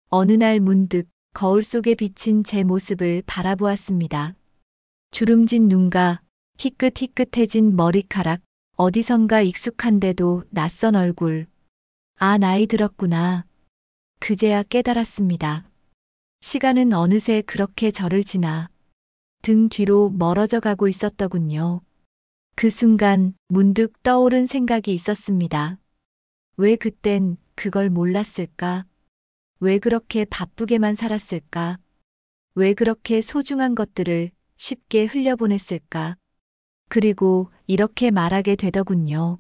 어느 날 문득 거울 속에 비친 제 모습을 바라보았습니다. 주름진 눈과 희끗희끗해진 머리카락, 어디선가 익숙한데도 낯선 얼굴. 아, 나이 들었구나. 그제야 깨달았습니다. 시간은 어느새 그렇게 저를 지나 등 뒤로 멀어져 가고 있었더군요. 그 순간 문득 떠오른 생각이 있었습니다. 왜 그땐 그걸 몰랐을까? 왜 그렇게 바쁘게만 살았을까? 왜 그렇게 소중한 것들을 쉽게 흘려보냈을까? 그리고 이렇게 말하게 되더군요.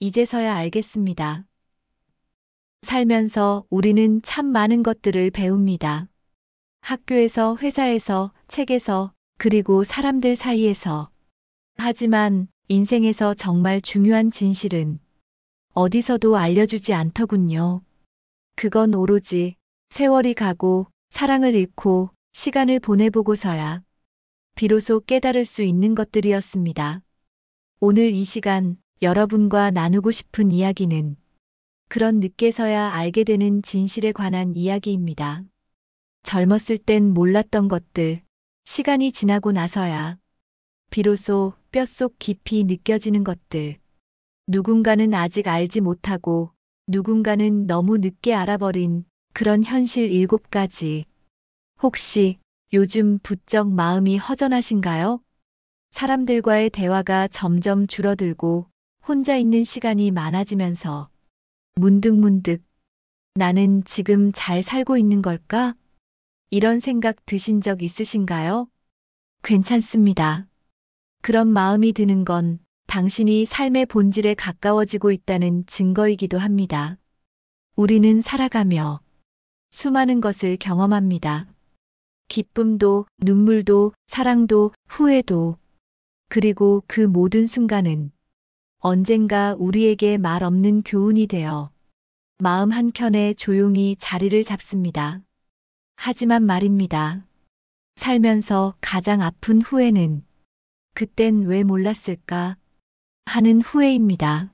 이제서야 알겠습니다. 살면서 우리는 참 많은 것들을 배웁니다. 학교에서, 회사에서, 책에서, 그리고 사람들 사이에서. 하지만 인생에서 정말 중요한 진실은 어디서도 알려주지 않더군요. 그건 오로지 세월이 가고 사랑을 잃고 시간을 보내보고서야 비로소 깨달을 수 있는 것들이었습니다. 오늘 이 시간 여러분과 나누고 싶은 이야기는 그런 늦게서야 알게 되는 진실에 관한 이야기입니다. 젊었을 땐 몰랐던 것들, 시간이 지나고 나서야 비로소 뼛속 깊이 느껴지는 것들. 누군가는 아직 알지 못하고 누군가는 너무 늦게 알아버린 그런 현실 7가지. 혹시 요즘 부쩍 마음이 허전하신가요? 사람들과의 대화가 점점 줄어들고 혼자 있는 시간이 많아지면서 문득문득 나는 지금 잘 살고 있는 걸까? 이런 생각 드신 적 있으신가요? 괜찮습니다. 그런 마음이 드는 건 당신이 삶의 본질에 가까워지고 있다는 증거이기도 합니다. 우리는 살아가며 수많은 것을 경험합니다. 기쁨도, 눈물도, 사랑도, 후회도. 그리고 그 모든 순간은 언젠가 우리에게 말 없는 교훈이 되어 마음 한켠에 조용히 자리를 잡습니다. 하지만 말입니다. 살면서 가장 아픈 후회는 그땐 왜 몰랐을까 하는 후회입니다.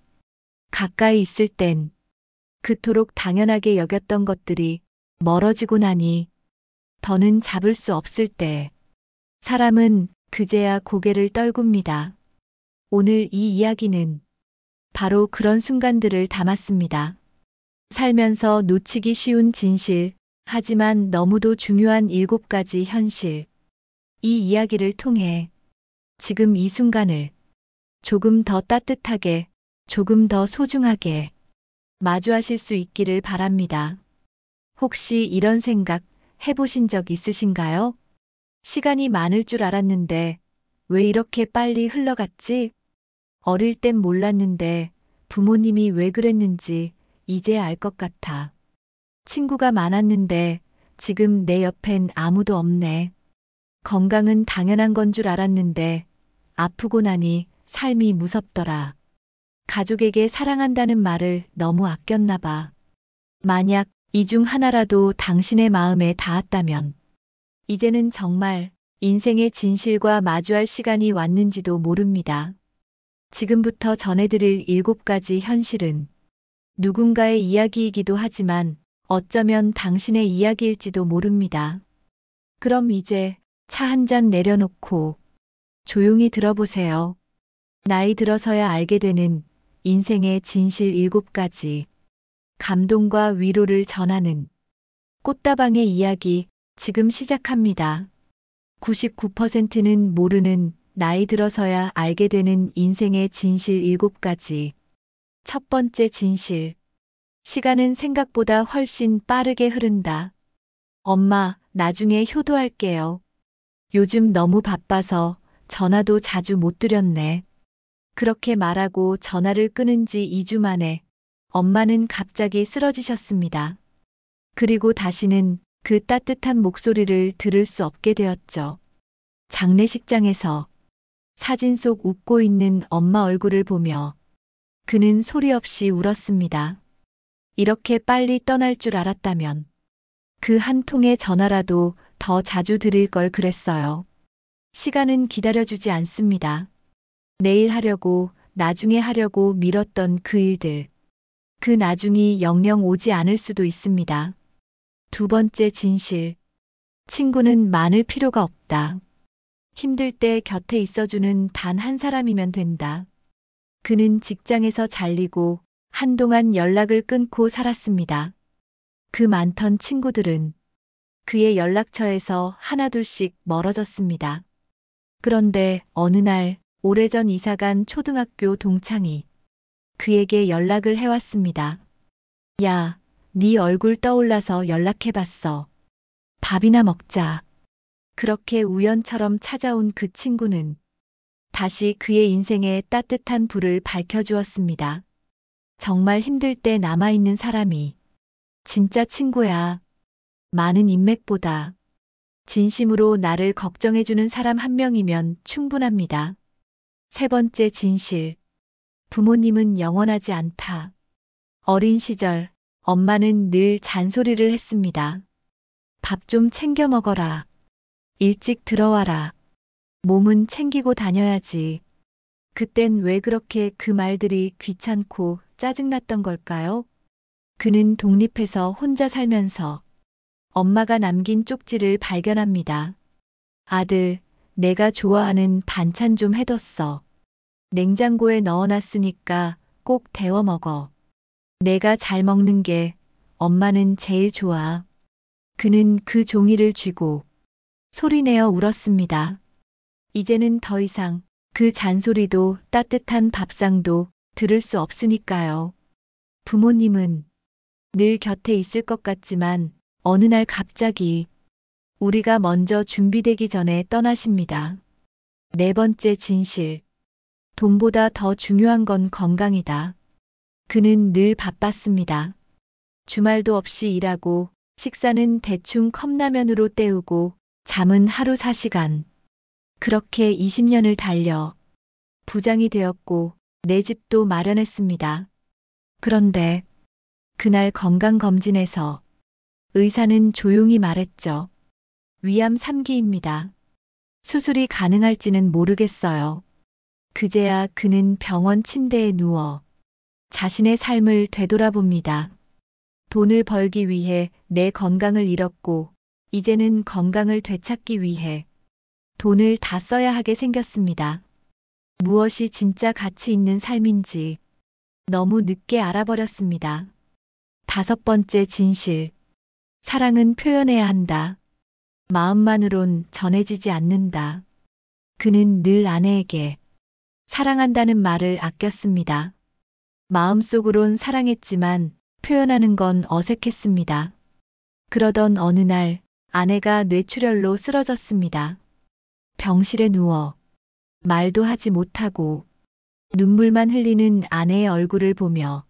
가까이 있을 땐 그토록 당연하게 여겼던 것들이 멀어지고 나니 더는 잡을 수 없을 때 사람은 그제야 고개를 떨굽니다. 오늘 이 이야기는 바로 그런 순간들을 담았습니다. 살면서 놓치기 쉬운 진실, 하지만 너무도 중요한 7가지 현실. 이 이야기를 통해 지금 이 순간을 조금 더 따뜻하게, 조금 더 소중하게 마주하실 수 있기를 바랍니다. 혹시 이런 생각 해보신 적 있으신가요? 시간이 많을 줄 알았는데 왜 이렇게 빨리 흘러갔지? 어릴 땐 몰랐는데 부모님이 왜 그랬는지 이제 알 것 같아. 친구가 많았는데 지금 내 옆엔 아무도 없네. 건강은 당연한 건 줄 알았는데 아프고 나니 삶이 무섭더라. 가족에게 사랑한다는 말을 너무 아꼈나 봐. 만약 이 중 하나라도 당신의 마음에 닿았다면 이제는 정말 인생의 진실과 마주할 시간이 왔는지도 모릅니다. 지금부터 전해드릴 7가지 현실은 누군가의 이야기이기도 하지만 어쩌면 당신의 이야기일지도 모릅니다. 그럼 이제 차 한 잔 내려놓고 조용히 들어보세요. 나이 들어서야 알게 되는 인생의 진실 7가지. 감동과 위로를 전하는 꽃다방의 이야기 지금 시작합니다. 99%는 모르는 나이 들어서야 알게 되는 인생의 진실 7가지. 첫 번째 진실. 시간은 생각보다 훨씬 빠르게 흐른다. 엄마, 나중에 효도할게요. 요즘 너무 바빠서 전화도 자주 못 드렸네. 그렇게 말하고 전화를 끊은 지 2주 만에 엄마는 갑자기 쓰러지셨습니다. 그리고 다시는 그 따뜻한 목소리를 들을 수 없게 되었죠. 장례식장에서 사진 속 웃고 있는 엄마 얼굴을 보며 그는 소리 없이 울었습니다. 이렇게 빨리 떠날 줄 알았다면 그 한 통의 전화라도 더 자주 드릴 걸 그랬어요. 시간은 기다려주지 않습니다. 내일 하려고, 나중에 하려고 미뤘던 그 일들. 그 나중이 영영 오지 않을 수도 있습니다. 두 번째 진실. 친구는 많을 필요가 없다. 힘들 때 곁에 있어주는 단 한 사람이면 된다. 그는 직장에서 잘리고 한동안 연락을 끊고 살았습니다. 그 많던 친구들은 그의 연락처에서 하나둘씩 멀어졌습니다. 그런데 어느 날 오래전 이사간 초등학교 동창이 그에게 연락을 해왔습니다. 야, 네 얼굴 떠올라서 연락해봤어. 밥이나 먹자. 그렇게 우연처럼 찾아온 그 친구는 다시 그의 인생에 따뜻한 불을 밝혀주었습니다. 정말 힘들 때 남아있는 사람이 진짜 친구야. 많은 인맥보다 진심으로 나를 걱정해주는 사람 한 명이면 충분합니다. 세 번째 진실. 부모님은 영원하지 않다. 어린 시절 엄마는 늘 잔소리를 했습니다. 밥 좀 챙겨 먹어라. 일찍 들어와라. 몸은 챙기고 다녀야지. 그땐 왜 그렇게 그 말들이 귀찮고 짜증났던 걸까요? 그는 독립해서 혼자 살면서 엄마가 남긴 쪽지를 발견합니다. 아들, 내가 좋아하는 반찬 좀 해뒀어. 냉장고에 넣어놨으니까 꼭 데워 먹어. 내가 잘 먹는 게 엄마는 제일 좋아. 그는 그 종이를 쥐고 소리내어 울었습니다. 이제는 더 이상 그 잔소리도 따뜻한 밥상도 들을 수 없으니까요. 부모님은 늘 곁에 있을 것 같지만 어느 날 갑자기 우리가 먼저 준비되기 전에 떠나십니다. 네 번째 진실. 돈보다 더 중요한 건 건강이다. 그는 늘 바빴습니다. 주말도 없이 일하고 식사는 대충 컵라면으로 때우고 잠은 하루 4시간. 그렇게 20년을 달려 부장이 되었고 내 집도 마련했습니다. 그런데 그날 건강검진에서 의사는 조용히 말했죠. 위암 3기입니다. 수술이 가능할지는 모르겠어요. 그제야 그는 병원 침대에 누워 자신의 삶을 되돌아봅니다. 돈을 벌기 위해 내 건강을 잃었고 이제는 건강을 되찾기 위해 돈을 다 써야 하게 생겼습니다. 무엇이 진짜 가치 있는 삶인지 너무 늦게 알아버렸습니다. 다섯 번째 진실. 사랑은 표현해야 한다. 마음만으론 전해지지 않는다. 그는 늘 아내에게 사랑한다는 말을 아꼈습니다. 마음속으론 사랑했지만 표현하는 건 어색했습니다. 그러던 어느 날 아내가 뇌출혈로 쓰러졌습니다. 병실에 누워 말도 하지 못하고 눈물만 흘리는 아내의 얼굴을 보며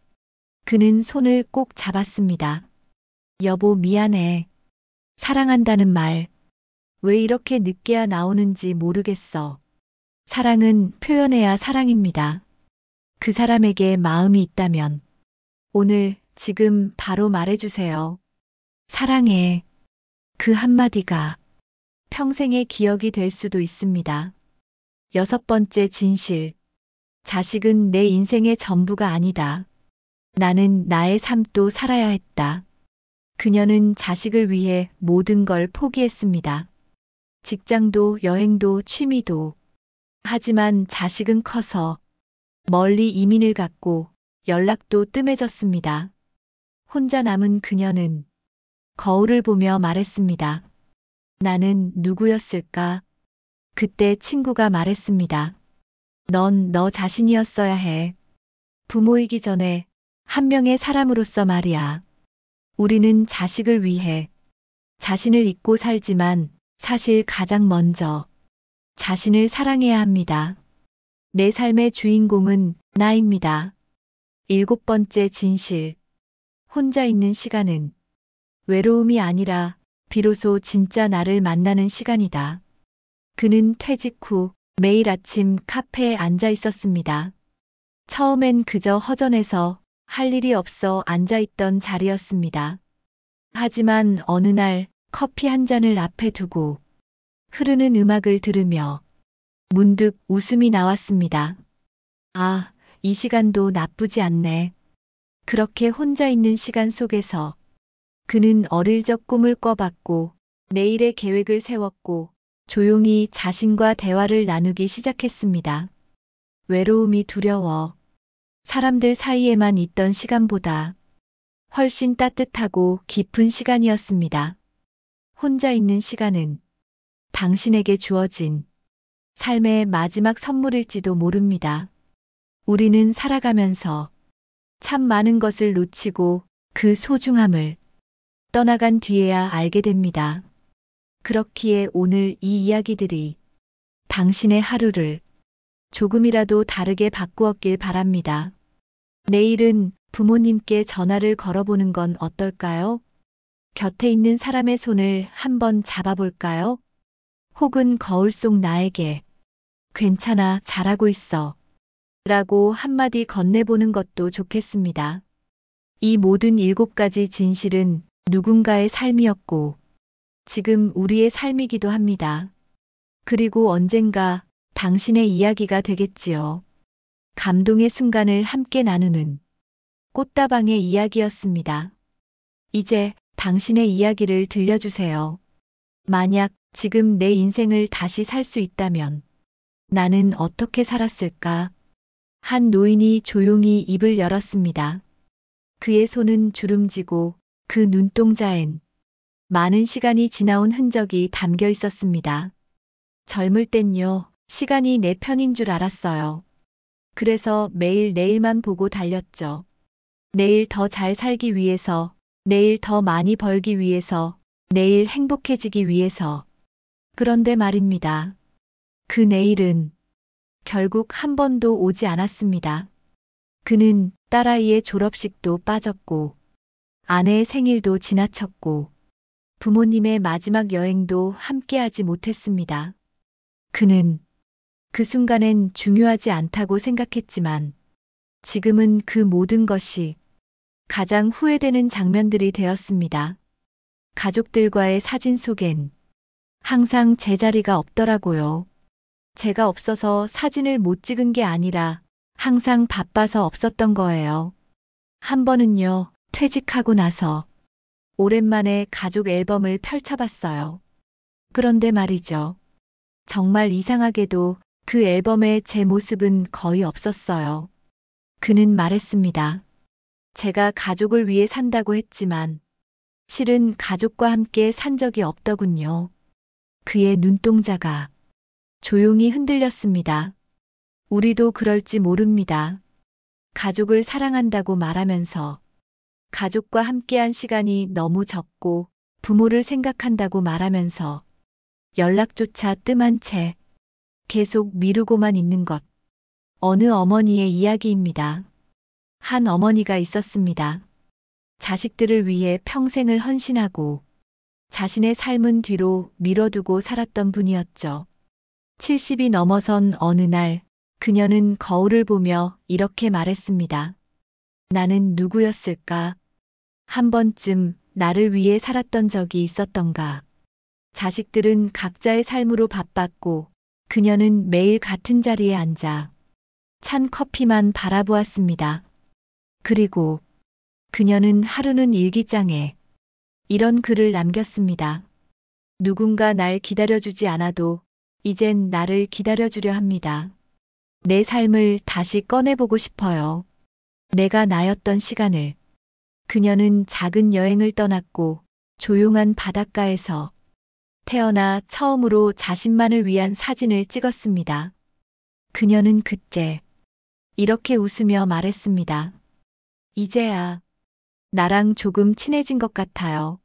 그는 손을 꼭 잡았습니다. 여보, 미안해. 사랑한다는 말, 왜 이렇게 늦게야 나오는지 모르겠어. 사랑은 표현해야 사랑입니다. 그 사람에게 마음이 있다면 오늘, 지금 바로 말해주세요. 사랑해. 그 한마디가 평생의 기억이 될 수도 있습니다. 여섯 번째 진실. 자식은 내 인생의 전부가 아니다. 나는 나의 삶도 살아야 했다. 그녀는 자식을 위해 모든 걸 포기했습니다. 직장도 여행도 취미도. 하지만 자식은 커서 멀리 이민을 갔고 연락도 뜸해졌습니다. 혼자 남은 그녀는 거울을 보며 말했습니다. 나는 누구였을까? 그때 친구가 말했습니다. 넌 너 자신이었어야 해. 부모이기 전에 한 명의 사람으로서 말이야. 우리는 자식을 위해 자신을 잊고 살지만 사실 가장 먼저 자신을 사랑해야 합니다. 내 삶의 주인공은 나입니다. 일곱 번째 진실. 혼자 있는 시간은 외로움이 아니라 비로소 진짜 나를 만나는 시간이다. 그는 퇴직 후 매일 아침 카페에 앉아 있었습니다. 처음엔 그저 허전해서 할 일이 없어 앉아 있던 자리였습니다. 하지만 어느 날 커피 한 잔을 앞에 두고 흐르는 음악을 들으며 문득 웃음이 나왔습니다. 아, 이 시간도 나쁘지 않네. 그렇게 혼자 있는 시간 속에서 그는 어릴 적 꿈을 꿔봤고 내일의 계획을 세웠고 조용히 자신과 대화를 나누기 시작했습니다. 외로움이 두려워. 사람들 사이에만 있던 시간보다 훨씬 따뜻하고 깊은 시간이었습니다. 혼자 있는 시간은 당신에게 주어진 삶의 마지막 선물일지도 모릅니다. 우리는 살아가면서 참 많은 것을 놓치고 그 소중함을 떠나간 뒤에야 알게 됩니다. 그렇기에 오늘 이 이야기들이 당신의 하루를 조금이라도 다르게 바꾸었길 바랍니다. 내일은 부모님께 전화를 걸어보는 건 어떨까요? 곁에 있는 사람의 손을 한번 잡아볼까요? 혹은 거울 속 나에게 괜찮아, 잘하고 있어 라고 한마디 건네보는 것도 좋겠습니다. 이 모든 7가지 진실은 누군가의 삶이었고 지금 우리의 삶이기도 합니다. 그리고 언젠가 당신의 이야기가 되겠지요. 감동의 순간을 함께 나누는 꽃다방의 이야기였습니다. 이제 당신의 이야기를 들려주세요. 만약 지금 내 인생을 다시 살 수 있다면 나는 어떻게 살았을까? 한 노인이 조용히 입을 열었습니다. 그의 손은 주름지고 그 눈동자엔 많은 시간이 지나온 흔적이 담겨 있었습니다. 젊을 땐요, 시간이 내 편인 줄 알았어요. 그래서 매일 내일만 보고 달렸죠. 내일 더 잘 살기 위해서, 내일 더 많이 벌기 위해서, 내일 행복해지기 위해서. 그런데 말입니다. 그 내일은 결국 한 번도 오지 않았습니다. 그는 딸아이의 졸업식도 빠졌고, 아내의 생일도 지나쳤고, 부모님의 마지막 여행도 함께하지 못했습니다. 그는 그 순간엔 중요하지 않다고 생각했지만 지금은 그 모든 것이 가장 후회되는 장면들이 되었습니다. 가족들과의 사진 속엔 항상 제자리가 없더라고요. 제가 없어서 사진을 못 찍은 게 아니라 항상 바빠서 없었던 거예요. 한 번은요, 퇴직하고 나서 오랜만에 가족 앨범을 펼쳐봤어요. 그런데 말이죠. 정말 이상하게도 그 앨범에 제 모습은 거의 없었어요. 그는 말했습니다. 제가 가족을 위해 산다고 했지만 실은 가족과 함께 산 적이 없더군요. 그의 눈동자가 조용히 흔들렸습니다. 우리도 그럴지 모릅니다. 가족을 사랑한다고 말하면서 가족과 함께한 시간이 너무 적고 부모를 생각한다고 말하면서 연락조차 뜸한 채 계속 미루고만 있는 것. 어느 어머니의 이야기입니다. 한 어머니가 있었습니다. 자식들을 위해 평생을 헌신하고 자신의 삶은 뒤로 미뤄두고 살았던 분이었죠. 70이 넘어선 어느 날 그녀는 거울을 보며 이렇게 말했습니다. 나는 누구였을까? 한 번쯤 나를 위해 살았던 적이 있었던가? 자식들은 각자의 삶으로 바빴고 그녀는 매일 같은 자리에 앉아 찬 커피만 바라보았습니다. 그리고 그녀는 하루는 일기장에 이런 글을 남겼습니다. 누군가 날 기다려주지 않아도 이젠 나를 기다려주려 합니다. 내 삶을 다시 꺼내보고 싶어요. 내가 나였던 시간을. 그녀는 작은 여행을 떠났고 조용한 바닷가에서 태어나 처음으로 자신만을 위한 사진을 찍었습니다. 그녀는 그때 이렇게 웃으며 말했습니다. 이제야 나랑 조금 친해진 것 같아요.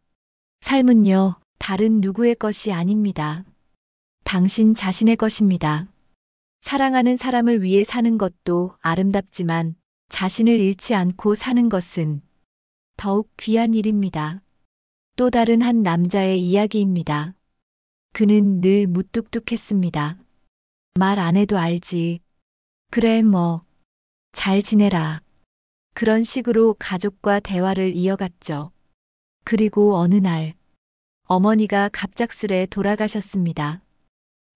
삶은요, 다른 누구의 것이 아닙니다. 당신 자신의 것입니다. 사랑하는 사람을 위해 사는 것도 아름답지만 자신을 잃지 않고 사는 것은 더욱 귀한 일입니다. 또 다른 한 남자의 이야기입니다. 그는 늘 무뚝뚝했습니다. 말 안 해도 알지. 그래 뭐. 잘 지내라. 그런 식으로 가족과 대화를 이어갔죠. 그리고 어느 날 어머니가 갑작스레 돌아가셨습니다.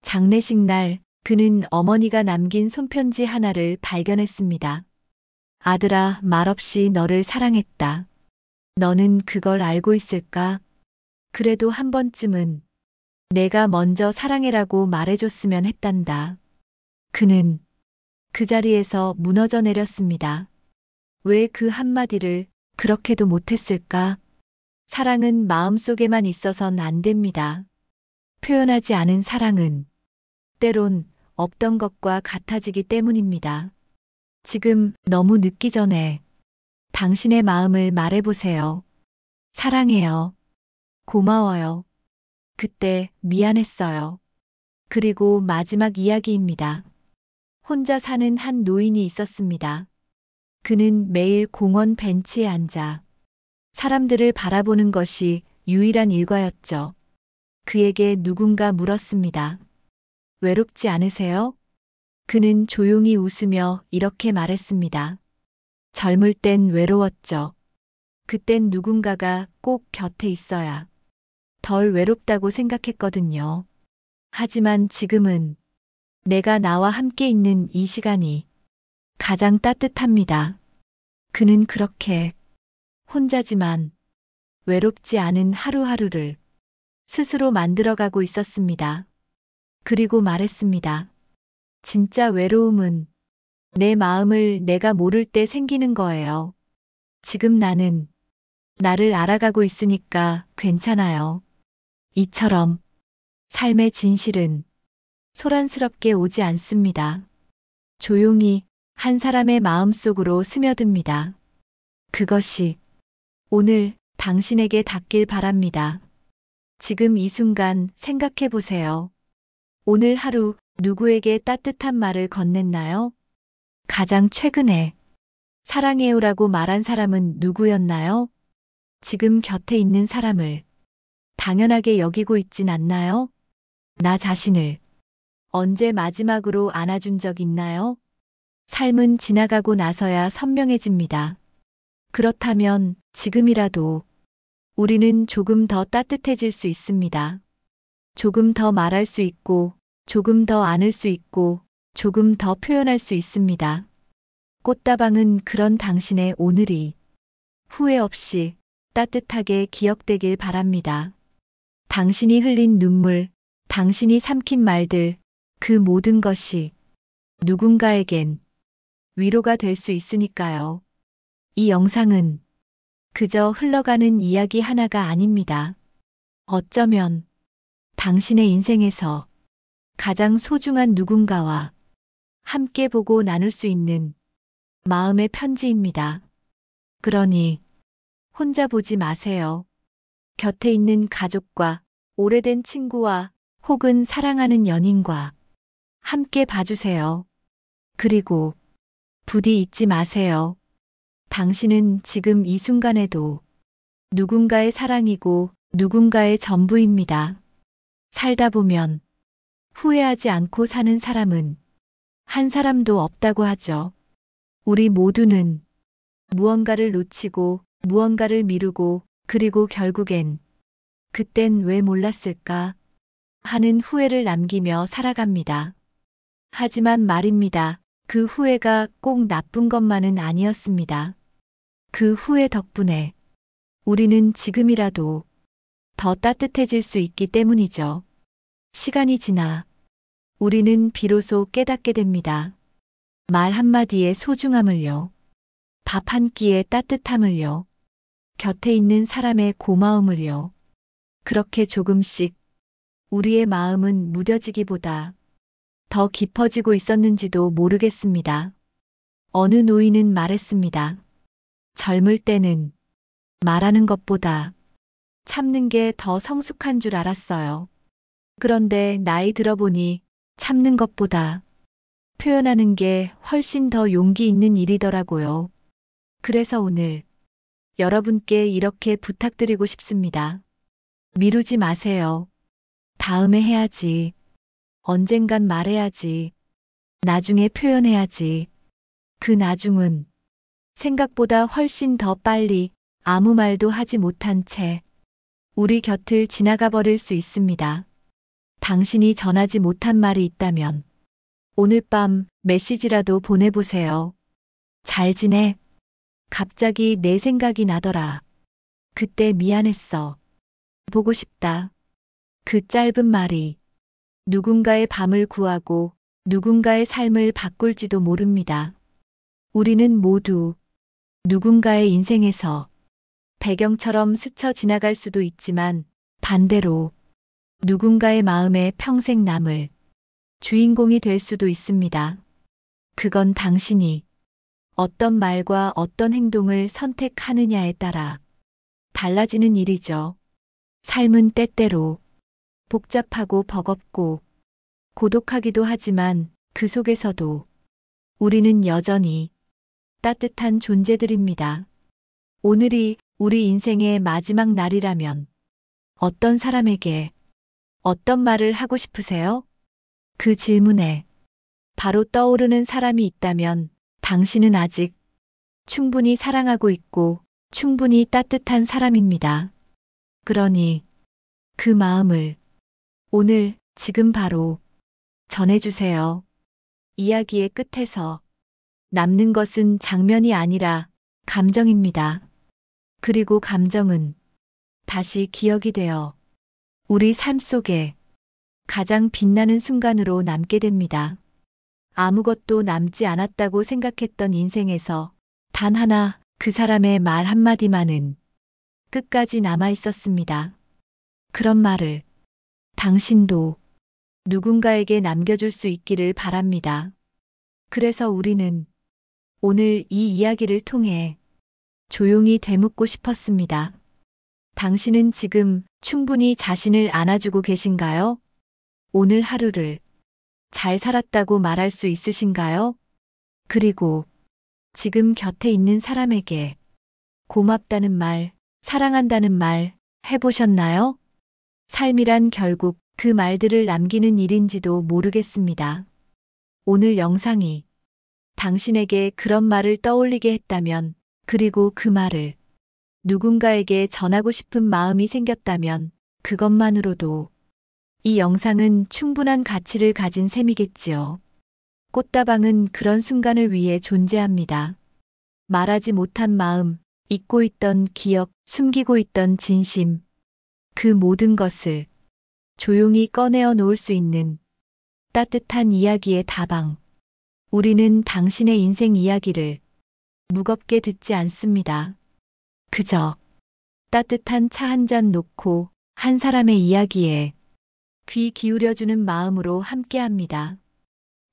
장례식 날 그는 어머니가 남긴 손편지 하나를 발견했습니다. 아들아, 말없이 너를 사랑했다. 너는 그걸 알고 있을까? 그래도 한 번쯤은 내가 먼저 사랑해라고 말해줬으면 했단다. 그는 그 자리에서 무너져 내렸습니다. 왜 그 한마디를 그렇게도 못했을까? 사랑은 마음속에만 있어선 안 됩니다. 표현하지 않은 사랑은 때론 없던 것과 같아지기 때문입니다. 지금 너무 늦기 전에 당신의 마음을 말해보세요. 사랑해요. 고마워요. 그때 미안했어요. 그리고 마지막 이야기입니다. 혼자 사는 한 노인이 있었습니다. 그는 매일 공원 벤치에 앉아 사람들을 바라보는 것이 유일한 일과였죠. 그에게 누군가 물었습니다. 외롭지 않으세요? 그는 조용히 웃으며 이렇게 말했습니다. 젊을 땐 외로웠죠. 그땐 누군가가 꼭 곁에 있어야 덜 외롭다고 생각했거든요. 하지만 지금은 내가 나와 함께 있는 이 시간이 가장 따뜻합니다. 그는 그렇게 혼자지만 외롭지 않은 하루하루를 스스로 만들어가고 있었습니다. 그리고 말했습니다. 진짜 외로움은 내 마음을 내가 모를 때 생기는 거예요. 지금 나는 나를 알아가고 있으니까 괜찮아요. 이처럼 삶의 진실은 소란스럽게 오지 않습니다. 조용히 한 사람의 마음속으로 스며듭니다. 그것이 오늘 당신에게 닿길 바랍니다. 지금 이 순간 생각해 보세요. 오늘 하루 누구에게 따뜻한 말을 건넸나요? 가장 최근에 사랑해요라고 말한 사람은 누구였나요? 지금 곁에 있는 사람을 당연하게 여기고 있진 않나요? 나 자신을 언제 마지막으로 안아준 적 있나요? 삶은 지나가고 나서야 선명해집니다. 그렇다면 지금이라도 우리는 조금 더 따뜻해질 수 있습니다. 조금 더 말할 수 있고, 조금 더 안을 수 있고, 조금 더 표현할 수 있습니다. 꽃다방은 그런 당신의 오늘이 후회 없이 따뜻하게 기억되길 바랍니다. 당신이 흘린 눈물, 당신이 삼킨 말들, 그 모든 것이 누군가에겐 위로가 될 수 있으니까요. 이 영상은 그저 흘러가는 이야기 하나가 아닙니다. 어쩌면 당신의 인생에서 가장 소중한 누군가와 함께 보고 나눌 수 있는 마음의 편지입니다. 그러니 혼자 보지 마세요. 곁에 있는 가족과 오래된 친구와 혹은 사랑하는 연인과 함께 봐주세요. 그리고 부디 잊지 마세요. 당신은 지금 이 순간에도 누군가의 사랑이고 누군가의 전부입니다. 살다 보면 후회하지 않고 사는 사람은 한 사람도 없다고 하죠. 우리 모두는 무언가를 놓치고 무언가를 미루고 그리고 결국엔 그땐 왜 몰랐을까 하는 후회를 남기며 살아갑니다. 하지만 말입니다. 그 후회가 꼭 나쁜 것만은 아니었습니다. 그 후회 덕분에 우리는 지금이라도 더 따뜻해질 수 있기 때문이죠. 시간이 지나 우리는 비로소 깨닫게 됩니다. 말 한마디의 소중함을요. 밥 한 끼의 따뜻함을요. 곁에 있는 사람의 고마움을요. 그렇게 조금씩 우리의 마음은 무뎌지기보다 더 깊어지고 있었는지도 모르겠습니다. 어느 노인은 말했습니다. 젊을 때는 말하는 것보다 참는 게 더 성숙한 줄 알았어요. 그런데 나이 들어보니 참는 것보다 표현하는 게 훨씬 더 용기 있는 일이더라고요. 그래서 오늘 여러분께 이렇게 부탁드리고 싶습니다. 미루지 마세요. 다음에 해야지. 언젠간 말해야지. 나중에 표현해야지. 그 나중은 생각보다 훨씬 더 빨리 아무 말도 하지 못한 채 우리 곁을 지나가 버릴 수 있습니다. 당신이 전하지 못한 말이 있다면 오늘 밤 메시지라도 보내보세요. 잘 지내? 갑자기 내 생각이 나더라. 그때 미안했어. 보고 싶다. 그 짧은 말이 누군가의 밤을 구하고 누군가의 삶을 바꿀지도 모릅니다. 우리는 모두 누군가의 인생에서 배경처럼 스쳐 지나갈 수도 있지만 반대로 누군가의 마음에 평생 남을 주인공이 될 수도 있습니다. 그건 당신이 어떤 말과 어떤 행동을 선택하느냐에 따라 달라지는 일이죠. 삶은 때때로 복잡하고 버겁고 고독하기도 하지만 그 속에서도 우리는 여전히 따뜻한 존재들입니다. 오늘이 우리 인생의 마지막 날이라면 어떤 사람에게 어떤 말을 하고 싶으세요? 그 질문에 바로 떠오르는 사람이 있다면 당신은 아직 충분히 사랑하고 있고 충분히 따뜻한 사람입니다. 그러니 그 마음을 오늘 지금 바로 전해주세요. 이야기의 끝에서 남는 것은 장면이 아니라 감정입니다. 그리고 감정은 다시 기억이 되어 우리 삶 속에 가장 빛나는 순간으로 남게 됩니다. 아무것도 남지 않았다고 생각했던 인생에서 단 하나 그 사람의 말 한마디만은 끝까지 남아 있었습니다. 그런 말을 당신도 누군가에게 남겨줄 수 있기를 바랍니다. 그래서 우리는 오늘 이 이야기를 통해 조용히 되묻고 싶었습니다. 당신은 지금 충분히 자신을 안아주고 계신가요? 오늘 하루를 잘 살았다고 말할 수 있으신가요? 그리고 지금 곁에 있는 사람에게 고맙다는 말, 사랑한다는 말 해보셨나요? 삶이란 결국 그 말들을 남기는 일인지도 모르겠습니다. 오늘 영상이 당신에게 그런 말을 떠올리게 했다면, 그리고 그 말을 누군가에게 전하고 싶은 마음이 생겼다면 그것만으로도 이 영상은 충분한 가치를 가진 셈이겠지요. 꽃다방은 그런 순간을 위해 존재합니다. 말하지 못한 마음, 잊고 있던 기억, 숨기고 있던 진심, 그 모든 것을 조용히 꺼내어 놓을 수 있는 따뜻한 이야기의 다방. 우리는 당신의 인생 이야기를 무겁게 듣지 않습니다. 그저 따뜻한 차 한 잔 놓고 한 사람의 이야기에 귀 기울여주는 마음으로 함께합니다.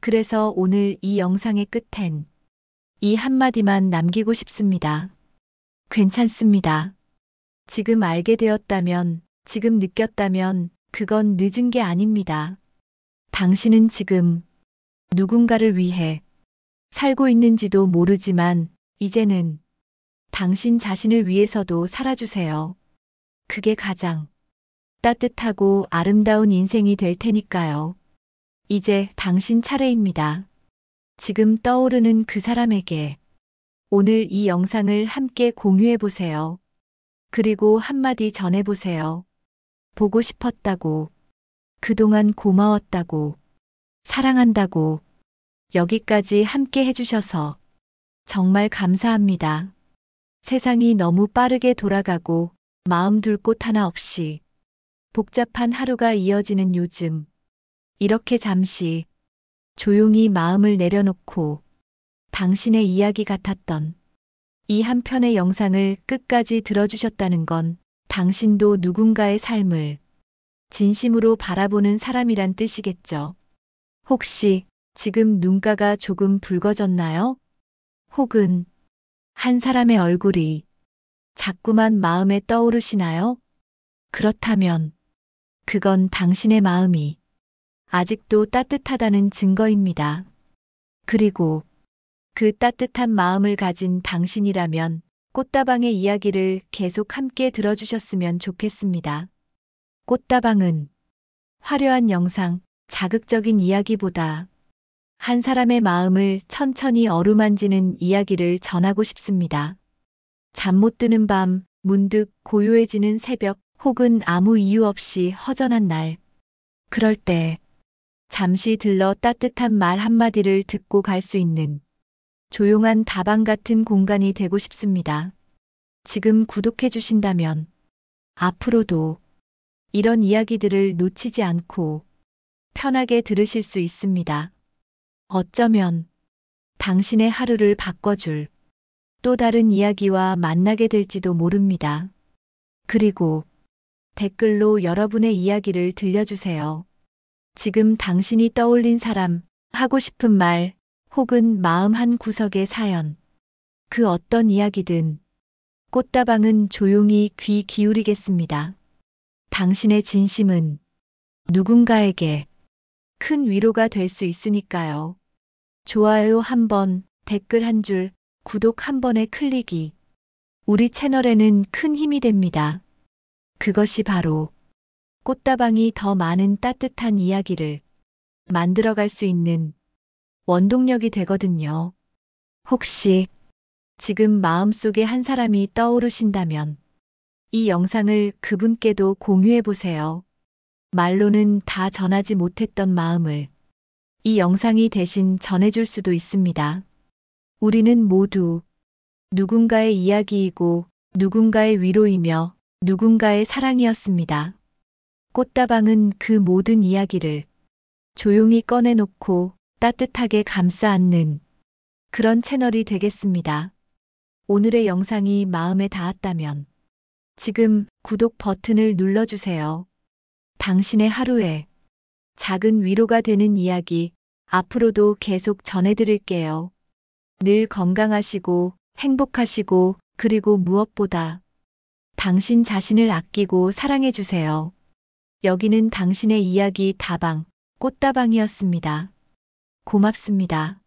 그래서 오늘 이 영상의 끝엔 이 한마디만 남기고 싶습니다. 괜찮습니다. 지금 알게 되었다면, 지금 느꼈다면 그건 늦은 게 아닙니다. 당신은 지금 누군가를 위해 살고 있는지도 모르지만 이제는 당신 자신을 위해서도 살아주세요. 그게 가장 따뜻하고 아름다운 인생이 될 테니까요. 이제 당신 차례입니다. 지금 떠오르는 그 사람에게 오늘 이 영상을 함께 공유해 보세요. 그리고 한마디 전해 보세요. 보고 싶었다고, 그동안 고마웠다고, 사랑한다고, 여기까지 함께 해주셔서 정말 감사합니다. 세상이 너무 빠르게 돌아가고 마음 둘 곳 하나 없이 복잡한 하루가 이어지는 요즘, 이렇게 잠시 조용히 마음을 내려놓고 당신의 이야기 같았던 이 한 편의 영상을 끝까지 들어주셨다는 건 당신도 누군가의 삶을 진심으로 바라보는 사람이란 뜻이겠죠. 혹시 지금 눈가가 조금 붉어졌나요? 혹은 한 사람의 얼굴이 자꾸만 마음에 떠오르시나요? 그렇다면 그건 당신의 마음이 아직도 따뜻하다는 증거입니다. 그리고 그 따뜻한 마음을 가진 당신이라면 꽃다방의 이야기를 계속 함께 들어주셨으면 좋겠습니다. 꽃다방은 화려한 영상, 자극적인 이야기보다 한 사람의 마음을 천천히 어루만지는 이야기를 전하고 싶습니다. 잠 못 드는 밤, 문득 고요해지는 새벽, 혹은 아무 이유 없이 허전한 날. 그럴 때 잠시 들러 따뜻한 말 한마디를 듣고 갈 수 있는 조용한 다방 같은 공간이 되고 싶습니다. 지금 구독해 주신다면 앞으로도 이런 이야기들을 놓치지 않고 편하게 들으실 수 있습니다. 어쩌면 당신의 하루를 바꿔줄 또 다른 이야기와 만나게 될지도 모릅니다. 그리고 댓글로 여러분의 이야기를 들려주세요. 지금 당신이 떠올린 사람, 하고 싶은 말, 혹은 마음 한 구석의 사연. 그 어떤 이야기든 꽃다방은 조용히 귀 기울이겠습니다. 당신의 진심은 누군가에게 큰 위로가 될 수 있으니까요. 좋아요 한 번, 댓글 한 줄, 구독 한 번의 클릭이 우리 채널에는 큰 힘이 됩니다. 그것이 바로 꽃다방이 더 많은 따뜻한 이야기를 만들어갈 수 있는 원동력이 되거든요. 혹시 지금 마음속에 한 사람이 떠오르신다면 이 영상을 그분께도 공유해 보세요. 말로는 다 전하지 못했던 마음을 이 영상이 대신 전해줄 수도 있습니다. 우리는 모두 누군가의 이야기이고 누군가의 위로이며 누군가의 사랑이었습니다. 꽃다방은 그 모든 이야기를 조용히 꺼내놓고 따뜻하게 감싸 안는 그런 채널이 되겠습니다. 오늘의 영상이 마음에 닿았다면 지금 구독 버튼을 눌러주세요. 당신의 하루에 작은 위로가 되는 이야기 앞으로도 계속 전해드릴게요. 늘 건강하시고 행복하시고 그리고 무엇보다 당신 자신을 아끼고 사랑해주세요. 여기는 당신의 이야기 다방, 꽃다방이었습니다. 고맙습니다.